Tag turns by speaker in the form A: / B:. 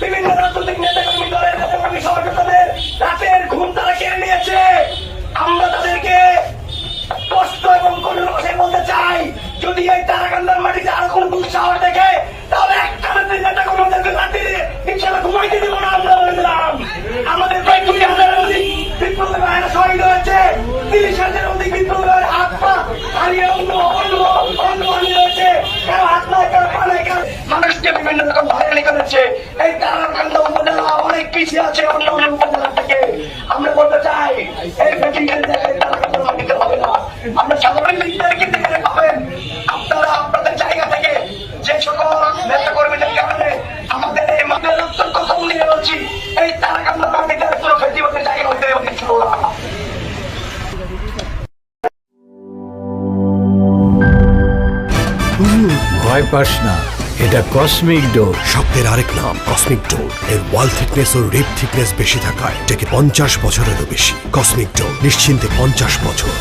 A: বিভিন্ন রাজনৈতিক নেতাকর্মী দলের নেতাকর্মী সহযোগীদের রাতের ঘুম তারা কেড়ে নিয়েছে। আমরা তাদেরকে স্পষ্ট এবং কঠোর ভাষায় বলতে চাই, যদি এই তারাকান্দার মাটিতে আর কোন দুঃসাহস দেখে তাহলে একটা নেতাকর্মীদেরকে রাতে ইনশাল্লাহ ঘুমাইতে দেব না। আমরা বলে দিলাম, আমাদের প্রায় 20,000-এর অধিক বিপ্লবী ভাইয়েরা শহীদ হয়েছে, 30,000-এর অধিক বিপ্লবী ভাইয়ের হাত পা হারিয়ে অন্য হয়েছে, কারো হাত নাই, কারো পা নাই, কারো মানুষকে বিভিন্ন রকম হয়রানি করেছে। এই তারাকান্দা উপজেলা অনেক পিছিয়ে আছে অন্য অন্য উপজেলা থেকে। আমরা বলতে চাই, এই ব্যাটিংয়ের জায়গায় তারাকান্দার মাটিতে হবে না। আমরা সাধারণ লিগদেরকে দেখে পাবেন, আপনারা আপনাদের জায়গা থেকে যে সকল নেতা কর্মীদের কারণে আমাদের এই মাঠের উত্তর কথা নিয়ে বলছি, এই তারাকান্দার মাটিতে কোনো ফেস্টিভ্যালের জায়গা হইতে দিচ্ছিল না।
B: ভয় পাস না, এটা কসমিক ডোর।
C: শব্দের আরেক নাম কসমিক ডোর। এর ওয়াল থিকনেস ও রিপ থিকনেস বেশি থাকায় এটাকে 50 বছরেরও বেশি। কসমিক ডোর, নিশ্চিন্তে 50 বছর।